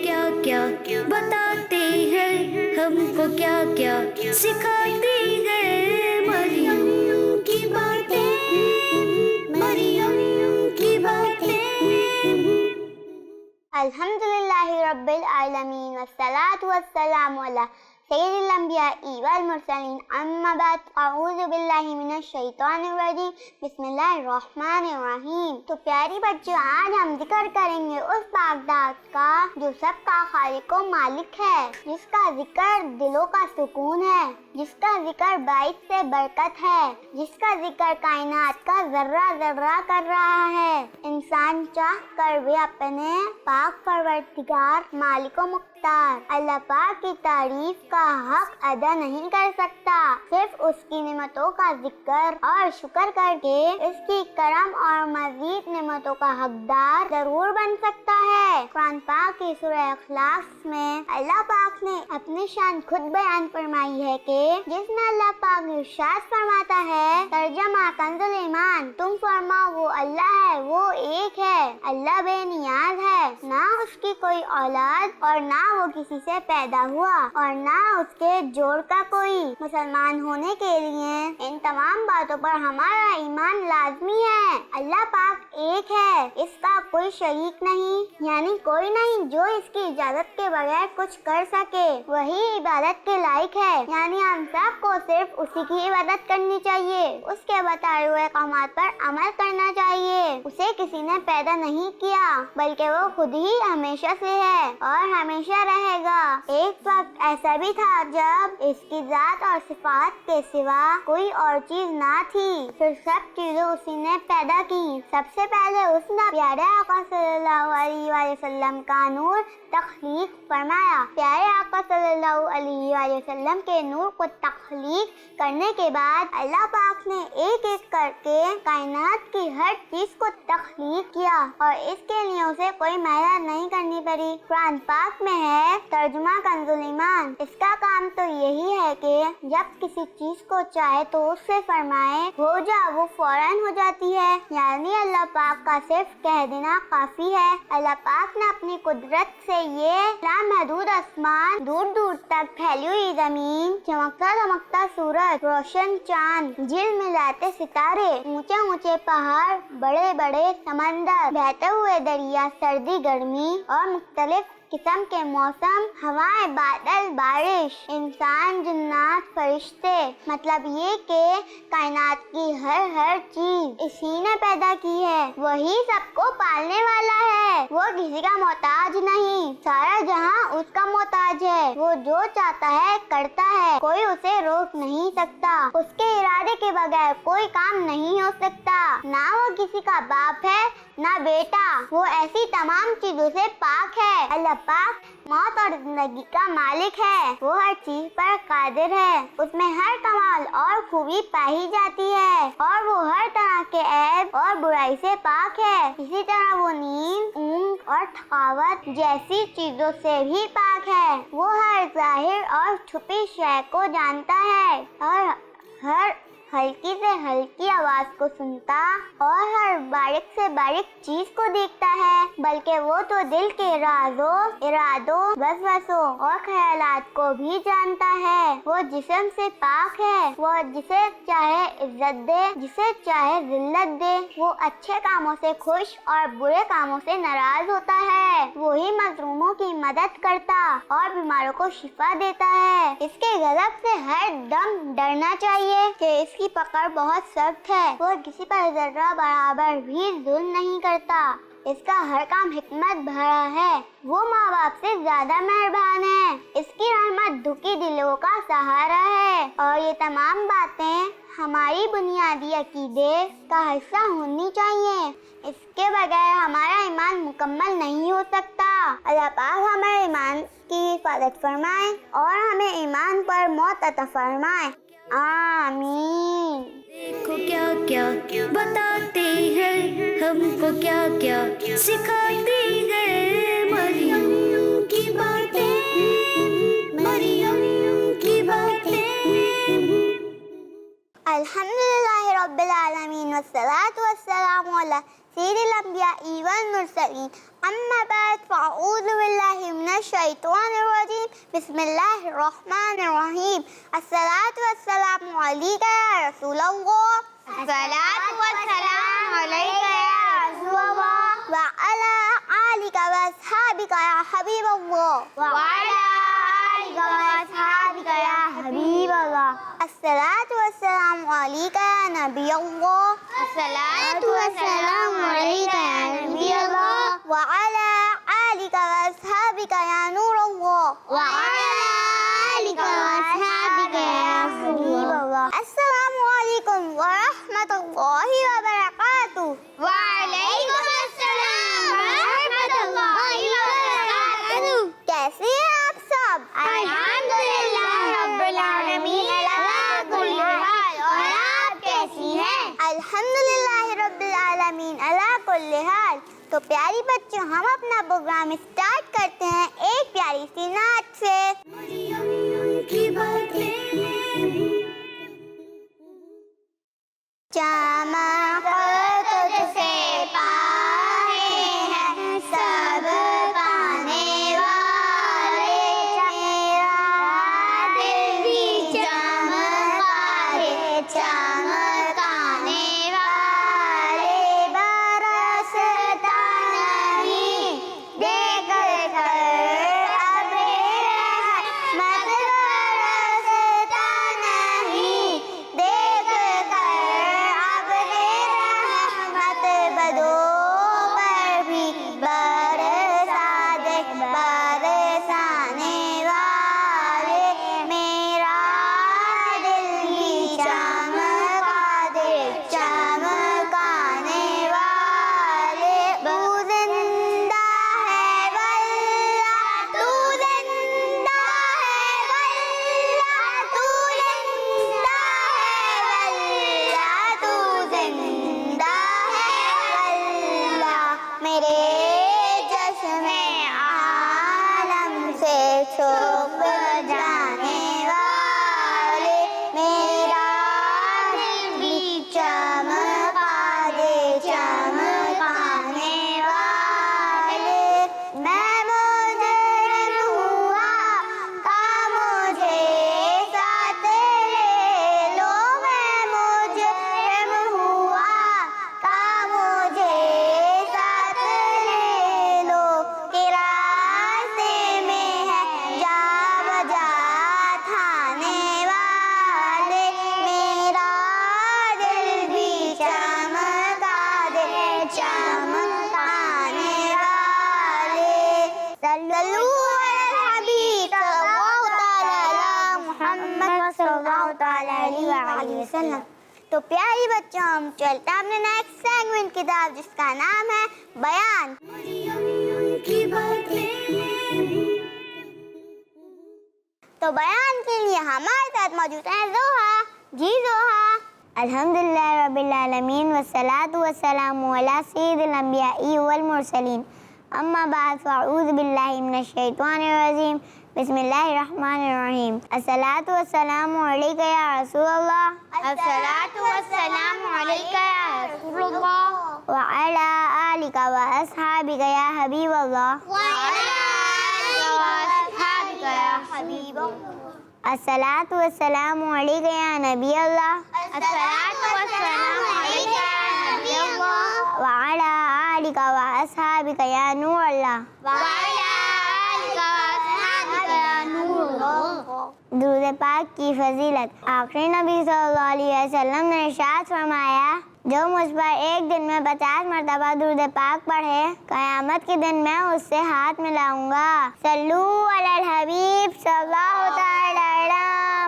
क्या क्या बताते हैं, हमको क्या क्या सिखाते हैं। मरियम की बातें, मरियम की बातें। अल्हम्दुलिल्लाहि रब्बिल आलमीन वस्सलातु वस्सलामु अला सय्यिदिल अंबिया'i वल मुरसलीन, अम्मा बाद, अऊज़ु बिल्लाहि मिनश शैतानिर रजीम, बिस्मिल्लाहिर रहमानिर रहीम। तो प्यारी बच्चों, आज हम जिक्र करेंगे उस बागदाद का जो सबका खालिक व मालिक है, जिसका जिक्र दिलों का सुकून है, जिसका जिक्र बाइस से बरकत है, जिसका जिक्र कायनात का जर्रा जर्रा कर रहा है। इंसान चाह कर भी अपने पाक परवरदिगार मालिक व मुख्तार अल्लाह पाक की तारीफ का हक अदा नहीं कर सकता। सिर्फ उसकी नेमतों का जिक्र और शुक्र करके इसकी करम और मजीद नेमतों का हकदार जरूर बन सकता है। कुरान पाक की सूरह इखलास में अल्लाह पाक ने अपनी शान खुद बयान फरमाई है कि जिसमें अल्लाह पाक इरशाद फरमाता है, तर्जमा कंजुल ईमान, तुम फरमाओ वो अल्लाह है, वो एक है, अल्लाह बेनियाज है, ना उसकी कोई औलाद और ना वो किसी से पैदा हुआ और ना उसके जोड़ का कोई। मुसलमान होने के लिए इन तमाम बातों पर हमारा ईमान लाजमी है। अल्लाह पाक एक है, इसका कोई शरीक नहीं, यानी कोई नहीं जो इसकी इजाजत के बगैर कुछ कर सके, वही इबादत के लायक है, यानी हम सबको सिर्फ उसी की इबादत करनी चाहिए, उसके बताए हुए कामात पर अमल करना चाहिए। उसे किसी ने पैदा नहीं किया, बल्कि वो खुद ही हमेशा से है और हमेशा रहेगा। एक वक्त ऐसा भी था जब इसकी जात और सिफात के सिवा कोई और चीज ना थी, फिर सब चीजें उसी ने पैदा की। सबसे पहले उसने प्यारे आका सल्लल्लाहु अलैहि वसल्लम का नूर तख्लीक फरमाया। प्यारे आका सल्लल्लाहु अलैहि वसल्लम के नूर को तख्लीक करने के बाद अल्लाह पाक ने एक एक करके कायनात की हर चीज को तख्लीक किया और इसके लिए उसे कोई मेहनत नहीं करनी पड़ी। कुरान पाक में है, तर्जुमा कंजुल ईमान, इसका काम तो यही है कि जब किसी चीज को चाहे तो उससे फरमाए हो जा, वो फौरन हो जाती है, यानी अल्लाह पाक का सिर्फ कह देना काफी है। अल्लाह पाक ने अपनी कुदरत से ये लामहदूद आसमान, दूर दूर तक फैली हुई जमीन, चमकता चमकता सूरज, रोशन चांद, झिल मिलाते सितारे, ऊंचे ऊंचे पहाड़, बड़े बड़े समंदर, बहते हुए दरिया, सर्दी गर्मी और मुख्तलिफ किस्म के मौसम, हवाएं, बादल, बारिश, इंसान, जिन्नात, फरिश्ते, मतलब ये कि कायनात की हर चीज इसी ने पैदा की है। वही सबको पालने वाला है, वो किसी का मोहताज नहीं, सारा जहां उसका मोहताज है। वो जो चाहता है करता है, कोई उसे रोक नहीं सकता, उसके इरादे के बगैर कोई काम नहीं हो सकता। ना वो किसी का बाप है ना बेटा, वो ऐसी तमाम चीजों से पाक है। अल्लाह पाक मौत और जिंदगी का मालिक है, वो हर चीज पर कादिर है, उसमें हर कमाल और खूबी पाई जाती है और वो हर तरह के ऐब और बुराई से पाक है। इसी तरह वो नींद, ऊंघ और थकावट जैसी चीजों से भी पाक है। वो हर जाहिर और छुपी शय को जानता है और हर हल्की से हल्की आवाज को सुनता और हर बारीक से बारीक चीज को देखता है, बल्कि वो तो दिल के राजों, इरादों, वसवसों और ख्यालात को भी जानता है। वो जिस्म से पाक है, वो जिसे चाहे इज्जत दे, जिसे चाहे जिल्लत दे, वो अच्छे कामों से खुश और बुरे कामों से नाराज होता है, वही मजलूमों की मदद करता और बीमारों को शिफा देता है। इसके गजब से हर दम डरना चाहिए कि इसकी पकड़ बहुत सख्त है, वो किसी पर जर्रा बराबर भी जुल्म नहीं करता, इसका हर काम हिकमत भरा है, वो माँ बाप से ज्यादा मेहरबान है, इसकी रहमत दुखी दिलों का सहारा है। और ये तमाम बातें हमारी बुनियादी अकीदे का हिस्सा होनी चाहिए, इसके बगैर हमारा ईमान मुकम्मल नहीं हो सकता। अल्लाह पाक हमारे ईमान की हिफाजत फरमाए और हमें ईमान पर मौत अता फरमाए, आमीन। देखो क्या क्या बताते हैं, हमको क्या क्या सिखाते हैं। मरियम की बातें, मरियम की बातें। अल्हम्दुलिल्लाहि रब्बिल आलमीन वस्सलातु वस्सलामु अला على سيد الأنبياء والمرسلين أما بعد فأعوذ بالله من الشيطان الرجيم بسم الله الرحمن الرحيم الصلاة والسلام عليك يا رسول الله الصلاة والسلام عليك يا رسول الله وعلى آلك وأصحابك يا حبيب الله وعلى آلك وأصحابك يا حبيب الله الصلاة والسلام عليك يا نبي الله الصلاة والسلام عليك يا نبي الله وعلى آلك وأصحابك يا نور الله وعلى آلك وأصحابك يا حبيب الله السلام عليكم ورحمة الله وبركاته وعليكم السلام ورحمة الله وبركاته कैसे हैं आप सब अल्हम्दुलिल्लाह रब्बिल आलमीन अला कुल्ली हाल और आप कैसी हैं अल्हम्दुलिल्लाह रब्बिल आलमीन अला कुल्ली हाल। तो प्यारी बच्चों हम अपना प्रोग्राम स्टार्ट करते हैं एक प्यारी सी नात से। मरियम की बातें चमक तुझसे पाए हैं सब पाने वाले तेरा दिल भी चमका दे चमकाने वाले बरसता नहीं देख कर अब रहमत बरसता नहीं देख कर अब रहमत बदो पर भी बरसा दे बरसाने वाले मेरा दिल भी चमका दे चमकाने वाले तू जिंदा है वल्ला तू जिंदा है वल्ला तू जिंदा है वल्ला तू जिंदा है वल्ला मेरे जश्न आलम से छुप जाने वाले मेरा दिल भी चमका दे चमकाने वाले मैं मुजरिम हुआ का मुझे साथ ले लो मैं मुजरिम हुआ का मुझे साथ ले लो कि रास्ते में है जा बजा थाने वाले मेरा दिल भी चमका दे चमकाने वाले सल्लल्लाहु अलैहि हबीब सल्लल्लाहु तआला अला मुहम्मद सल्लल्लाहु तआला अलैहि वसल्लम। तो प्यारी बच्चों हम चलते हैं अपने नेक्स्ट सेगमेंट की तरफ जिसका नाम है बयान। मरियम की बातें तो बयान के लिए हमारे साथ मौजूद है जोहा। जी जोहा। अल्हम्दुलिल्लाह रब्बिल आलमीन वस्सलातु वस्सलामु अला सय्यिदिल अंबियाई वल मुरसलीन अम्मा बाद फअऊज़ु बिल्लाहि मिनश शैतानिर रजीम बिस्मिल्लाहिर रहमानिर रहीम अस्सलातु वस्सलामु अलैका या रसूलल्लाह अस्सलातु वस्सलामु अलैका या रसूलल्लाह व अला आलिका व अस्हाबिका या हबीबल्लाह व अला आलिका व अस्हाबिका या हबीबल्लाह अस्सलातु वस्सलामु अलैका या नबी अल्लाह अस्सलातु वस्सलामु अलैका या नबी अल्लाह व अला आलिका व अस्हाबिका या नूर अल्लाह व अला आलिका व अस्हाबिका या नूर अल्लाह। दुरूद पाक की फजीलत आखिरी नबी सल्लल्लाहु अलैहि वसल्लम ने इरशाद फरमाया जो मुझ पर एक दिन में 50 मरतबा दुरूद पाक पढ़े क़यामत के दिन मैं उससे हाथ मिलाऊंगा। सल्लू अलल हबीब सल्लल्लाहु तआला अला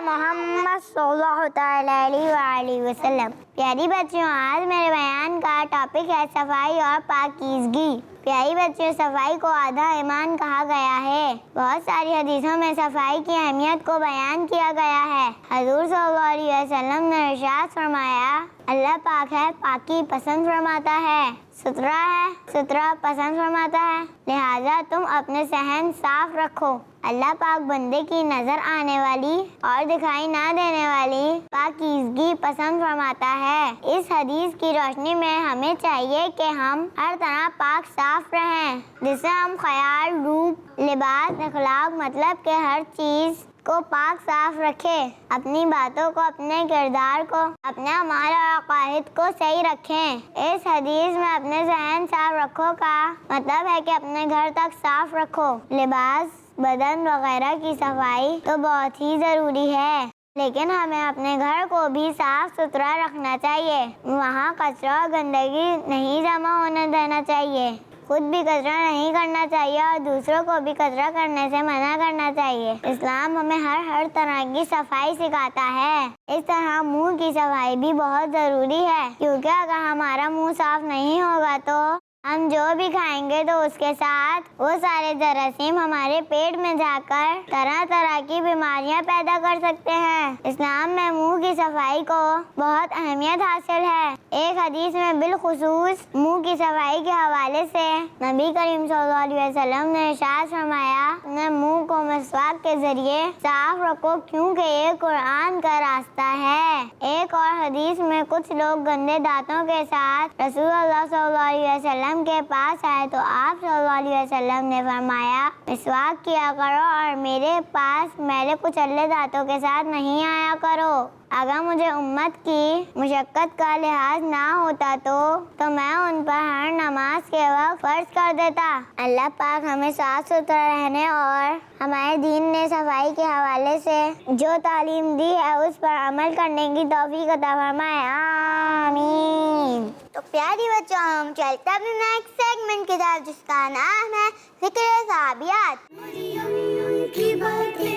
मुहम्मद सल्लल्लाहु तआला अलैहि वसल्लम। प्यारी बच्चों आज मेरे बयान का टॉपिक है सफाई और पाकीज़गी। प्यारी बच्चों सफाई को आधा ईमान कहा गया है। बहुत सारी हदीसों में सफाई की अहमियत को बयान किया गया है। हजूर सल्लल्लाहु अलैहि वसल्लम ने इरशाद फरमाया अल्लाह पाक है पाकी पसंद फरमाता है सुथरा है सुथरा पसंद फरमाता है लिहाजा तुम अपने सहन साफ रखो। अल्लाह पाक बंदे की नजर आने वाली और दिखाई ना देने वाली पाकीज़गी पसंद फरमाता है। ہے۔ اس حدیث کی روشنی میں ہمیں چاہیے کہ ہم ہر طرح پاک صاف رہیں، جس سے ہم خیال، روپ، لباس، اخلاق، مطلب کہ ہر چیز کو پاک صاف رکھیں، اپنی باتوں کو، اپنے کردار کو، اپنے اعمال اور عقائد کو صحیح رکھیں۔ اس حدیث میں اپنے ذہن صاف رکھو کا مطلب ہے کہ اپنے گھر تک صاف رکھو۔ لباس، بدن وغیرہ کی صفائی تو بہت ہی ضروری ہے، لیکن ہمیں اپنے گھر کو بھی صاف ستھرا رکھنا چاہیے۔ وہاں کچرا اور گندگی نہیں جمع ہونے دینا چاہیے، خود بھی کچرا نہیں کرنا چاہیے اور دوسروں کو بھی کچرا کرنے سے منع کرنا چاہیے۔ اسلام ہمیں ہر طرح کی صفائی سکھاتا ہے۔ اس طرح منہ کی صفائی بھی بہت ضروری ہے، کیونکہ اگر ہمارا منہ صاف نہیں ہوگا تو ہم جو بھی کھائیں گے تو اس کے ساتھ وہ سارے جراثیم ہمارے پیٹ میں جا کر طرح طرح کی بیماریاں پیدا کر سکتے ہیں۔ اسلام میں منہ کی صفائی کو بہت اہمیت حاصل ہے۔ ایک حدیث میں بالخصوص منہ کی صفائی کے حوالے سے نبی کریم صلی اللہ علیہ وسلم نے ارشاد فرمایا، اپنے منہ کو مسواک کے ذریعے صاف رکھو کیونکہ یہ قرآن کا راستہ ہے۔ ایک اور حدیث میں کچھ لوگ گندے دانتوں کے ساتھ رسول اللہ صلی اللہ علیہ وسلم کے پاس آئے تو آپ صلی اللہ علیہ وسلم نے فرمایا، مسواک کیا کرو اور میرے پاس میلے کچلے دانتوں کے ساتھ نہیں آیا کرو۔ اگر مجھے امت کی مشقت کا لحاظ نہ ہوتا تو میں ان پر ہر نماز کے وقت فرض کر دیتا۔ اللہ پاک ہمیں صاف ستھرا رہنے اور ہمارے دین نے صفائی کے حوالے سے جو تعلیم دی ہے اس پر عمل کرنے کی توفیق عطا فرمائے، آمین۔ تو پیاری بچوں، ہم چلتے اپنے نیکسٹ سیگمنٹ کی طرف جس کا نام ہے ذکر صحابیات۔ مریم کی باتیں۔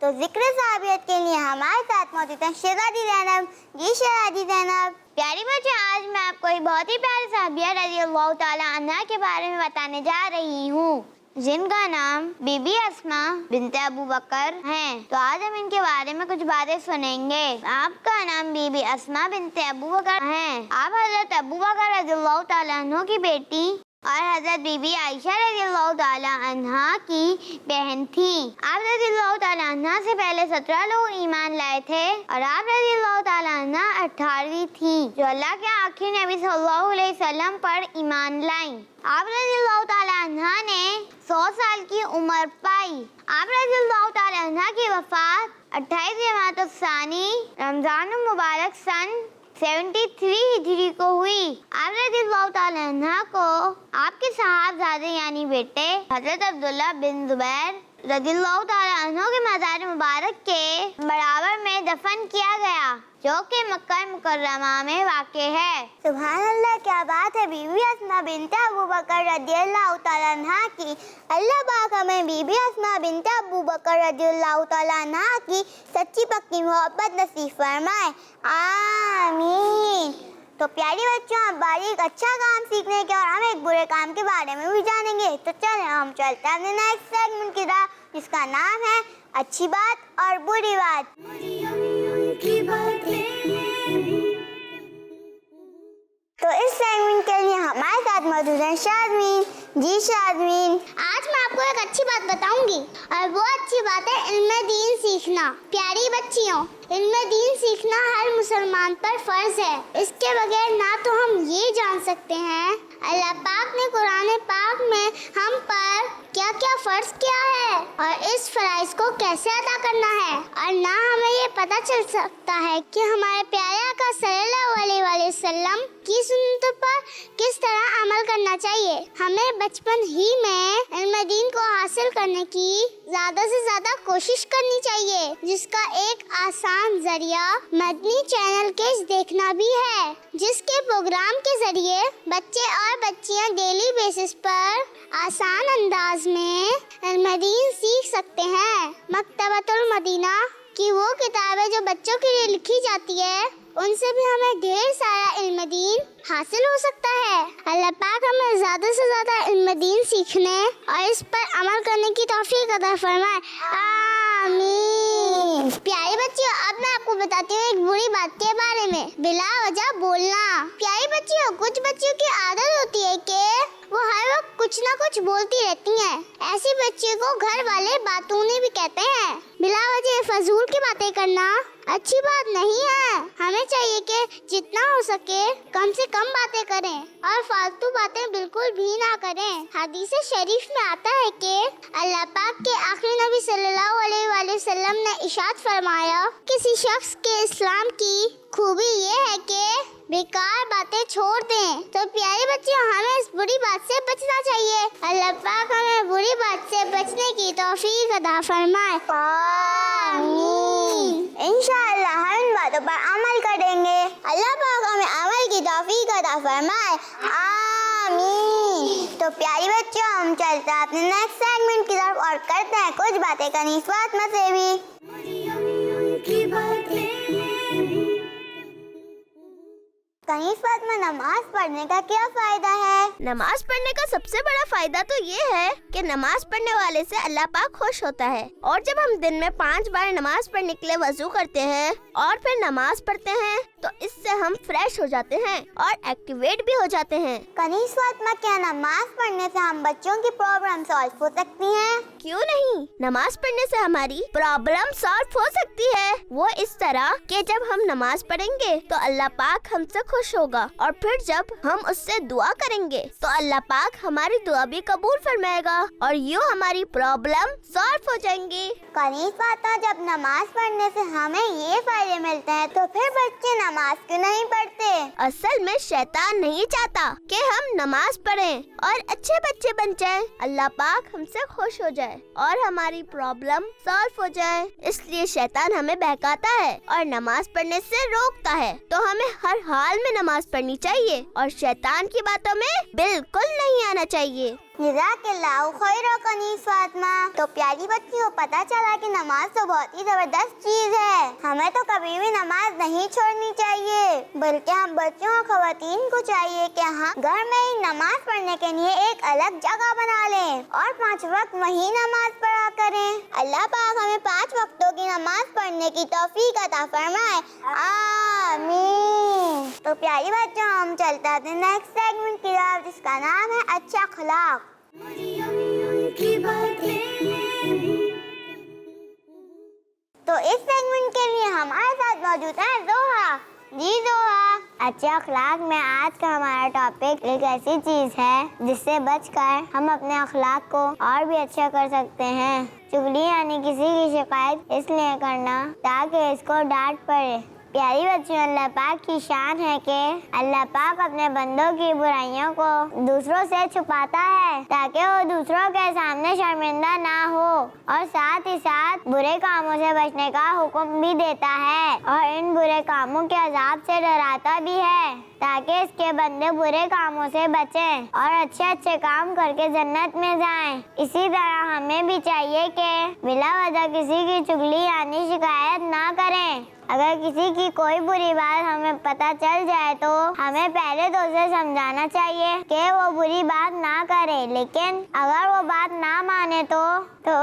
تو ذکر صحابیت کے لیے ہمارے ساتھ موجود ہیں شہزادی زینب۔ جی شہزادی زینب۔ پیاری بچے، آج میں آپ کو ایک بہت ہی پیاری صحابیہ رضی اللہ تعالیٰ عنہا کے بارے میں بتانے جا رہی ہوں، جن کا نام بی بی اسماء بنت ابو بکر ہے۔ تو آج ہم ان کے بارے میں کچھ باتیں سنیں گے۔ آپ کا نام بی بی اسماء بنت ابو بکر ہے۔ آپ حضرت ابو بکر رضی اللہ تعالیٰ عنہ کی بیٹی اور حضرت بی بی عائشہ رضی اللہ تعالیٰ عنہا کی بہن تھی۔ آپ رضی اللہ تعالیٰ عنہا سے پہلے 17 لوگ ایمان لائے تھے اور آپ رضی اللہ تعالیٰ عنہا 18ویں تھی جو اللہ کے آخری نبی صلی اللہ علیہ وسلم پر ایمان لائیں۔ آپ رضی اللہ تعالیٰ عنہا نے 100 سال کی عمر پائی۔ آپ رضی اللہ تعالیٰ عنہا کی وفات 28 جمادی الثانی رمضان المبارک سن 73 ہجری کو ہوئی۔ آپ رضی اللہ تعالیٰ عنہ کو آپ کے صاحبزادے یعنی بیٹے حضرت عبداللہ بن زبیر رضی اللہ تعالیٰ عنہ کے مزار مبارک کے برابر میں دفن کیا گیا، جو کہ مکہ مکرمہ میں واقع ہے۔ سبحان اللہ، کیا بات ہے۔ بی بی اسماء بنت ابو بکر رضی اللہ تعالیٰ عنہ کی، اللہ پاک ہمیں بی بی اسماء بنت ابو بکر رضی اللہ تعالیٰ عنہ کی سچی پکی محبت نصیب فرمائے، آمین۔ تو پیاری بچوں، اب باری ایک اچھا کام سیکھنے کے اور ہم ایک برے کام کے بارے میں بھی جانیں گے۔ تو چلیں ہم چلتے ہیں اپنے نیکسٹ سیگمنٹ کی طرف جس کا نام ہے اچھی بات اور بری بات۔ مریم کی باتیں۔ تو اس سیگمنٹ کے لیے ہمارے ساتھ موجود ہیں شادمین۔ جی شادمین۔ آج میں آپ کو ایک اچھی بات بتاؤں گی اور وہ اچھی بات ہے علم دین سیکھنا۔ پیاری بچیوں، علم دین سیکھنا ہر مسلمان پر فرض ہے۔ اس کے بغیر نہ تو ہم یہ جان سکتے ہیں اللہ پاک نے قرآن پاک میں ہم پر کیا کیا فرض کیا ہے اور اس فرائض کو کیسے ادا کرنا ہے، اور نہ ہمیں یہ پتہ چل سکتا ہے کہ ہمارے پیارے آقا صلی اللہ علیہ وسلم کی سنتوں پر کس طرح عمل کرنا چاہیے۔ ہمیں بچپن ہی میں علم دین کو حاصل کرنے کی زیادہ سے زیادہ کوشش کرنی چاہیے، جس کا ایک آسان ذریعہ مدنی چینل کے دیکھنا بھی ہے، جس کے پروگرام کے ذریعے بچے اور بچیاں ڈیلی بیسس پر آسان انداز میں علم دین سیکھ سکتے ہیں۔ مکتبۃ المدینہ کی وہ کتابیں جو بچوں کے لیے لکھی جاتی ہے، ان سے بھی ہمیں ڈھیر سارا علم دین حاصل ہو سکتا ہے۔ اللہ پاک ہمیں زیادہ سے زیادہ علم دین سیکھنے اور اس پر عمل کرنے کی توفیق عطا فرمائے، آمین۔ پیاری بچیوں، اب میں آپ کو بتاتی ہوں ایک بری بات کے بارے میں، بلا وجہ بولنا۔ پیاری بچیوں، کچھ بچیوں کی عادت ہوتی ہے کہ وہ ہر وقت کچھ कुछ ना कुछ बोलती रहती हैं। ऐसी बच्ची को घर वाले बातूनी भी कहते हैं। बिला वजह फजूल की बातें करना अच्छी बात नहीं है। हमें चाहिए कि जितना हो सके कम से कम बातें करें और फालतू बातें बिल्कुल भी ना करें। हदीस शरीफ में आता है कि अल्लाह पाक के आखिरी नबी सल्लल्लाहु अलैहि वसल्लम ने इरशाद फरमाया, किसी शख्स के इस्लाम की खूबी ये है कि बेकार बातें छोड़ दें। तो प्यारे बच्चों, हमें इस बुरी बात से बचना चाहिए। अल्लाह पाक हमें बुरी बात से बचने की तौफीक अता फरमाए। आमीन। इंशाअल्लाह हम इन बातों पर अमल करेंगे। अल्लाह पाक हमें अमल की तौफीक अता फरमाए। आमीन। तो प्यारी बच्चों, हम चलते हैं अपने नेक्स्ट सेगमेंट की तरफ और करते हैं कुछ बातें कनीज़ फातिमा से भी। मरियम की बातें। कनीज़ फातिमा, नमाज पढ़ने का क्या फायदा है? नमाज पढ़ने का सबसे बड़ा फायदा तो ये है कि नमाज पढ़ने वाले से अल्लाह पाक खुश होता है। और जब हम दिन में 5 बार नमाज पढ़ने के लिए वजू करते हैं और फिर नमाज पढ़ते हैं तो इससे हम फ्रेश हो जाते हैं और एक्टिवेट भी हो जाते हैं। कनीज़ फातिमा, क्या नमाज पढ़ने से हम बच्चों की प्रॉब्लम सॉल्व हो सकती हैं? क्यों नहीं, नमाज पढ़ने से हमारी प्रॉब्लम सॉल्व हो सकती है। वो इस तरह कि जब हम नमाज पढ़ेंगे तो अल्लाह पाक हमसे खुश होगा और फिर जब हम उससे दुआ करेंगे तो अल्लाह पाक हमारी दुआ भी कबूल फरमाएगा और यूँ हमारी प्रॉब्लम सॉल्व हो जाएंगी। कनीज़ फातिमा, जब नमाज पढ़ने से हमें ये फायदे मिलते हैं तो फिर बच्चे नमाज क्यों नहीं पढ़ते? असल में शैतान नहीं चाहता कि हम नमाज पढ़ें और अच्छे बच्चे बन जाएं। अल्लाह पाक हमसे खुश हो जाए और हमारी प्रॉब्लम सॉल्व हो जाए, इसलिए शैतान हमें बहकाता है और नमाज पढ़ने से रोकता है। तो हमें हर हाल में नमाज पढ़नी चाहिए और शैतान की बातों में बिल्कुल नहीं आना चाहिए। जज़ाकल्लाहु खैर कनीज़ फातिमा। तो प्यारी बच्चियों, पता चला कि नमाज तो बहुत ही जबरदस्त चीज है। हमें तो कभी भी नमाज नहीं छोड़नी चाहिए, बल्कि हम बच्चों और खवातीन को चाहिए कि हम घर में ही नमाज पढ़ने के लिए एक अलग जगह बना लें और 5 वक्त वही नमाज पढ़ा करें। अल्लाह पाक हमें 5 वक्तों की नमाज पढ़ने की तौफीक अता फरमाए। आमीन। तो प्यारी बच्चों, हम चलते हैं नेक्स्ट सेगमेंट की तरफ, जिसका नाम है अच्छा अखलाक। मरियम की बातें। तो इस सेगमेंट के लिए हमारे साथ मौजूद है जोहा। जी जोहा। अच्छे अखलाक में आज का हमारा टॉपिक एक ऐसी चीज है जिससे बचकर हम अपने अखलाक को और भी अच्छा कर सकते हैं। चुगली यानी किसी की शिकायत इसलिए करना ताकि इसको डांट पड़े। प्यारी बच्चों, अल्लाह पाक की शान है कि अल्लाह पाक अपने बंदों की बुराइयों को दूसरों से छुपाता है ताकि वो दूसरों के सामने शर्मिंदा ना हो, और साथ ही साथ बुरे कामों से बचने का हुक्म भी देता है और इन बुरे कामों के अजाब से डराता भी है ताकि इसके बंदे बुरे कामों से बचें और अच्छे अच्छे काम करके जन्नत में जाएं। इसी तरह हमें भी चाहिए कि बिला वजह किसी की चुगली यानी शिकायत ना करें। अगर किसी की कोई बुरी बात हमें पता चल जाए तो हमें पहले तो उसे समझाना चाहिए कि वो बुरी बात ना करे, लेकिन अगर वो बात ना माने तो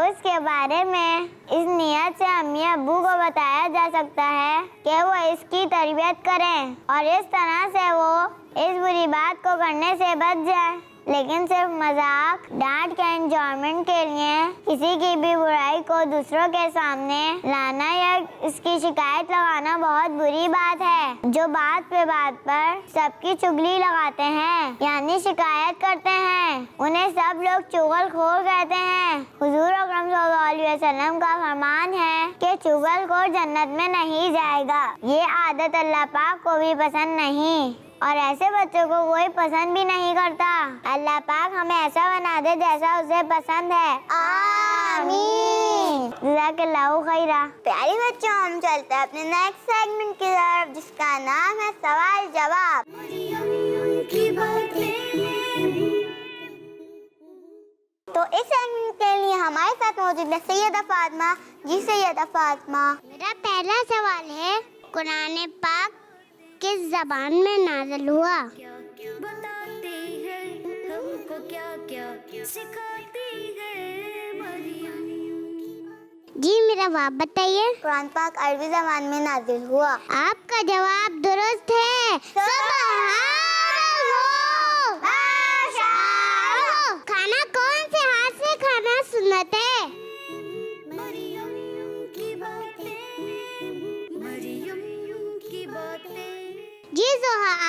उसके बारे में इस नियत से अम्मी अब्बू को बताया जा सकता है कि वो इसकी तरबियत करें और इस तरह से वो इस बुरी बात को करने से बच जाए। लेकिन सिर्फ मजाक डांट के एंजॉयमेंट के लिए किसी की भी बुराई को दूसरों के सामने लाना या इसकी शिकायत लगाना बहुत बुरी बात है। जो बात पे बात पर सबकी चुगली लगाते हैं यानी शिकायत करते हैं, उन्हें सब लोग चुगलखोर कहते हैं। हुजूर अकरम सल्लल्लाहु अलैहि वसल्लम का फरमान है कि चुगलखोर जन्नत में नहीं जाएगा। ये आदत अल्लाह पाक को भी पसंद नहीं और ऐसे बच्चों को कोई पसंद भी नहीं करता। अल्लाह पाक हमें ऐसा बना दे जैसा उसे पसंद है। आमीन। जज़ाकल्लाहु खैरा। प्यारे बच्चों, हम चलते हैं अपने नेक्स्ट सेगमेंट की तरफ, जिसका नाम है सवाल जवाब। मरियम की बातें। तो इस सेगमेंट के लिए हमारे साथ मौजूद है सैयदा फातिमा। जी सैयदा फातिमा। मेरा पहला सवाल है, कुरान पाक किस जबान में नाज़िल हुआ? क्या क्या बताते हैं हमको, क्या क्या सिखाते हैं मरियम। जी मेरा बाप बताइए। कुरान पाक अरबी जबान में नाज़िल हुआ। आपका जवाब दुरुस्त है। खाना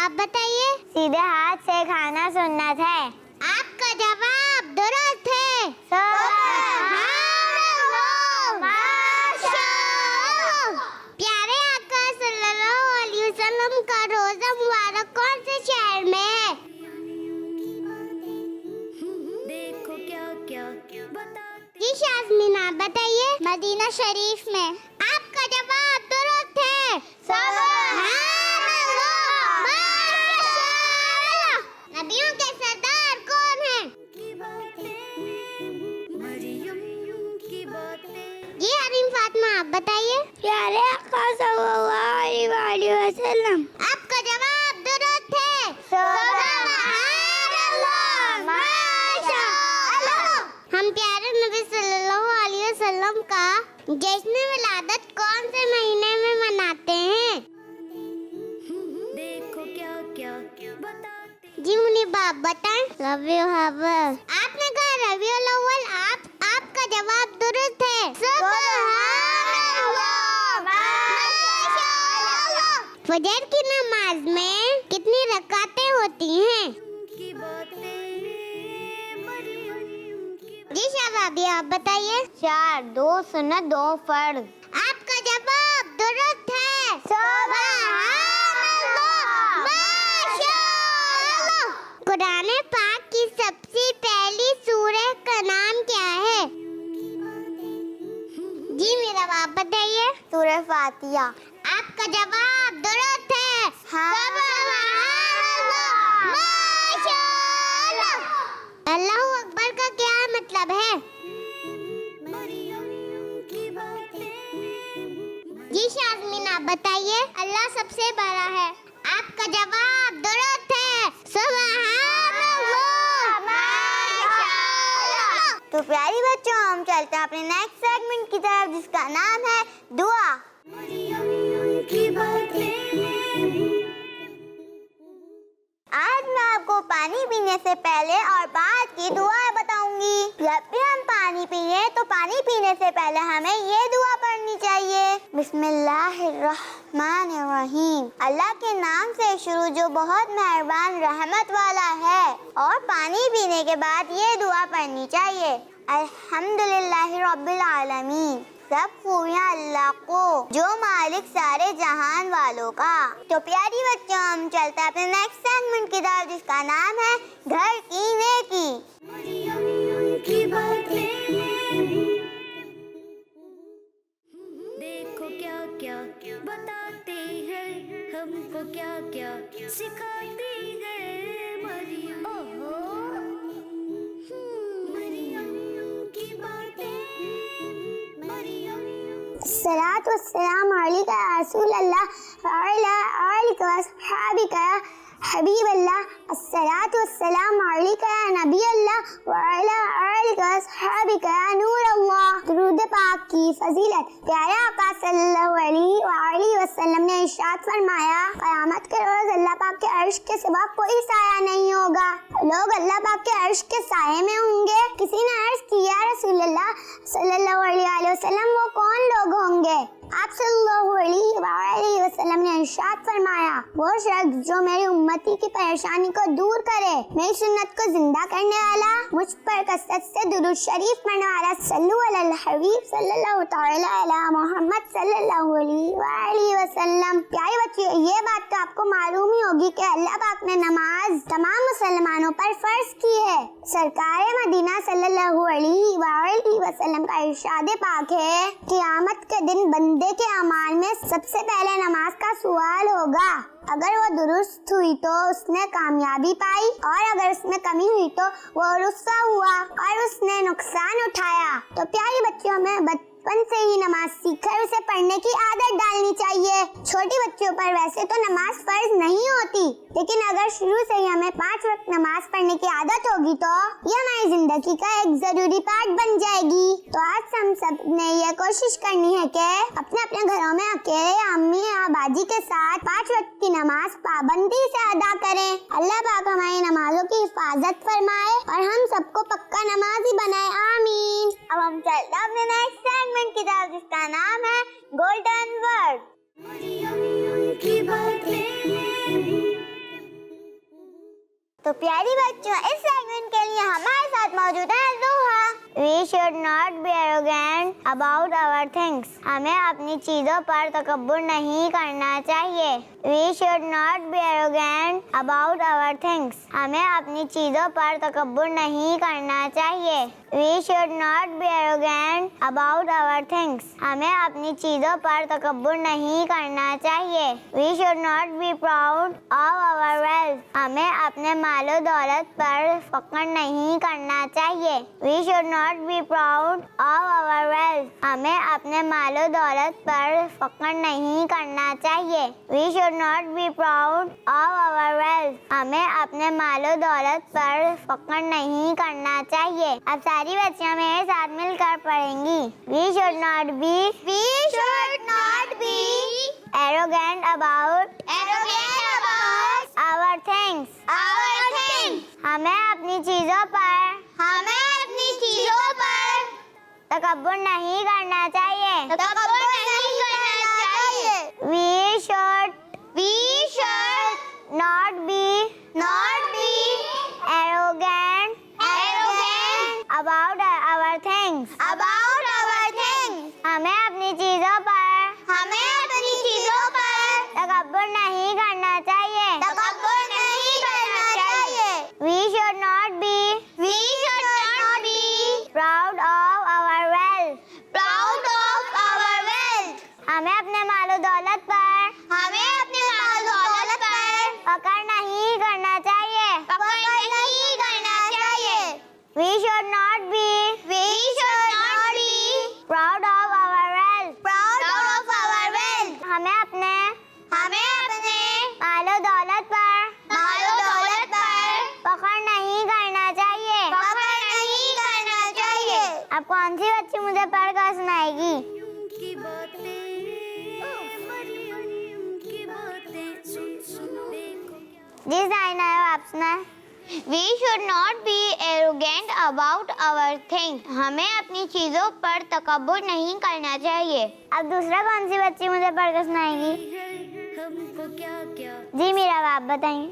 आप बताइए। सीधे हाथ से खाना सुन्नत है। आपका जवाब दुरुस्त है। प्यारे आका सल्लल्लाहु अलैहि वसल्लम का रोजा मुबारक कौन से शहर में है? देखो क्या क्या बताते जी शाज़मीन आप बताइए। मदीना शरीफ में। आपका जवाब दुरुस्त है। नबियों के सरदार कौन हैं? की बातें, मरियम की बातें। जी हरीम फातिमा आप बताइए। प्यारे आका सल्लल्लाहु अलैहि वसल्लम। आपका जवाब दुरुस्त है। हम प्यारे नबी सल्लल्लाहु अलैहि वसल्लम का जश्न विलादत कौन से महीने में मनाते हैं? देखो क्या क्या बताते जी मुनीब आप बताएं। रबीउल अव्वल। आपने कहा रबीउल अव्वल। आपका जवाब दुरुस्त है। फजर की नमाज में कितनी रकातें होती हैं? की बातें, मरियम की जी शाबाबी आप बताइए। 4, 2 सुन्नत 2 फर्ज। आपका जवाब दुरुस्त है। कुरान पाक की सबसे पहली सूरह का नाम क्या है? जी मेरा बाप बताइए। सूरह फातिहा। आपका जवाब दुरुस्त है। अल्लाहू अकबर का क्या मतलब है? मरियम की बातें। जी शाज़मीन आप बताइए। अल्लाह सबसे बड़ा है। आपका जवाब दुरुस्त है। तो प्यारी बच्चों हम चलते हैं अपने नेक्स्ट सेगमेंट की तरफ जिसका नाम है दुआ। मरियम की बातें। आज मैं आपको पानी पीने से पहले और बाद की दुआ बताऊंगी। जब भी हम पानी पिए तो पानी पीने से पहले हमें ये दुआ पढ़नी चाहिए। बिस्मिल्लाहिर्रहमानिर्रहीम। अल्लाह के नाम से शुरू जो बहुत मेहरबान रहमत वाला है। और पानी पीने के बाद ये दुआ पढ़नी चाहिए। अल्हम्दुलिल्लाहि रब्बिल आलमीन। सब खूबियाँ अल्लाह को जो मालिक सारे जहान वालों का। तो प्यारी बच्चों हम चलते हैं अपने नेक्स्ट सेगमेंट की तरफ जिसका नाम है घर की नेकी। मरियम की बातें। देखो क्या क्या बताते हैं हमको क्या क्या सिखाती है मरियम। मरियम की बातें। मरियम अस्सलातु वस्सलाम अलैका या रसूल अल्लाह व अला आलिका व अस्हाबिका या हबीब अल्लाह। अस्सलातु वस्सलाम अलैका या नबी अल्लाह व अला आलिका व अस्हाबिका या नूर अल्लाह। दुरूद पाक की फजीलत। प्यारे आका सल्लल्लाहु अलैहि वसल्लम ने इरशाद फरमाया क़यामत के रोज अल्लाह पाक के अर्श के सिवा कोई साया नहीं होगा। लोग अल्लाह पाक के अर्श के साये में होंगे। किसी ने अर्ज किया रसूलुल्लाह सल्लल्लाहु अलैहि वसल्लम वो कौन लोग होंगे? आप सल्लल्लाहु अलैहि वसल्लम ने इरशाद फरमाया वो शख्स जो मेरी उम्मती की परेशानी को दूर करे, मेरी सुन्नत को जिंदा करने वाला, मुझ पर कसरत से दुरूद शरीफ पढ़ने वाला। सल्लु अलल हबीब सल्लल्लाहु तआला अला मोहम्मद सल्लल्लाहु अलैहि वसल्लम। प्यारे बच्चों ये बात तो आपको मालूम ही होगी कि अल्लाह पाक ने नमाज तमाम मुसलमानों पर फर्ज की है। सरकार मदीना सल्लल्लाहु अलैहि वसल्लम का इरशाद पाक है क़यामत के दिन बंदे के अमाल में सबसे पहले नमाज का सवाल होगा। अगर वो दुरुस्त हुई तो उसने कामयाबी पाई और अगर उसमें कमी हुई तो वो रुस्वा हुआ और उसने नुकसान उठाया। तो प्यारे बच्चों में बचपन से ही नमाज सीखकर उसे पढ़ने की आदत डालनी चाहिए। छोटी बच्चों पर वैसे तो नमाज फर्ज नहीं होती, लेकिन अगर शुरू से ही हमें 5 वक्त नमाज पढ़ने की आदत होगी तो ये हमारी जिंदगी का एक जरूरी पार्ट बन जाएगी। तो आज हम सब ने ये कोशिश करनी है कि अपने अपने घरों में अकेले अम्मी या बाजी के साथ 5 वक्त की नमाज पाबंदी से अदा करें। अल्लाह पाक हमारी नमाजों की हिफाजत फरमाए और हम सबको पक्का नमाजी बनाए। आमीन। अब हम चलते हैं अपने नेक्स्ट सेगमेंट की तरफ जिसका नाम है गोल्डन वर्ड। मरियम की बातें। تو پیاری بچوں، اس سیگمنٹ کے لیے ہمارے ساتھ موجود ہے زوہا۔ We should not be arrogant about our things. ہمیں اپنی چیزوں پر تکبر نہیں کرنا چاہیے۔ We should not be arrogant about our things. ہمیں اپنی چیزوں پر تکبر نہیں کرنا چاہیے۔ We should not be arrogant about our things. ہمیں اپنی چیزوں پر تکبر نہیں کرنا چاہیے۔ We should not be proud of our wealth. ہمیں اپنے مال و دولت پر فخر نہیں کرنا چاہیے۔ We should not be proud of our wealth. ہمیں اپنے مال و دولت پر فخر نہیں کرنا چاہیے۔ We should not be proud of our wealth. ہمیں اپنے مال و دولت پر فخر نہیں کرنا چاہیے۔ اب ساری بچیاں میرے ساتھ مل کر پڑھیں گی۔ We should not be arrogant about our things. ہمیں اپنی چیزوں پر تکبر نہیں کرنا چاہیے۔ We should not be arrogant about our things. ہمیں اپنی چیزوں پر تکبر نہیں کرنا چاہیے۔ We should not be proud of our wealth. ہمیں اپنے مال و دولت پر فخر نہیں کرنا چاہیے۔ We should not be proud of our wealth. ہمیں اپنے مال و دولت پر فخر نہیں کرنا چاہیے۔ اب کون سی بچی مجھے پڑھ کر سنائے گی؟ کی باتیں مریم کی باتیں سن دیکھو جی سائنہ آپ سنائیں۔ We should not be arrogant about our things. ہمیں اپنی چیزوں پر تکبر نہیں کرنا چاہیے۔ اب دوسرا کون سی بچی مجھے پڑھ کر سنائے گی؟ ہم کو کیا کیا جی میرا باپ بتائیں۔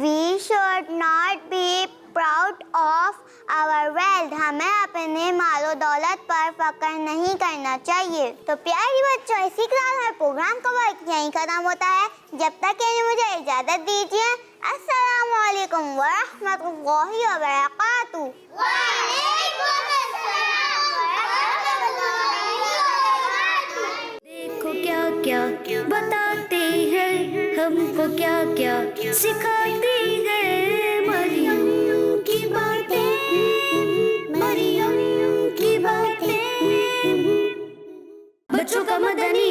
We should not be proud of our wealth. ہمیں اپنے مال و دولت پر فخر نہیں کرنا چاہیے۔ تو پیاری بچوں، اسی کے ساتھ ہمارے پروگرام کا وقت یہیں ختم ہوتا ہے۔ جب تک کے لیے مجھے اجازت دیجیے۔ السلام علیکم ورحمۃ اللہ وبرکاتہ۔ دیکھو کیا کیا بتاتے ہیں، ہم کو کیا کیا سکھاتے ہیں، مریم کی باتیں، مریم کی باتیں، بچوں کا مدنی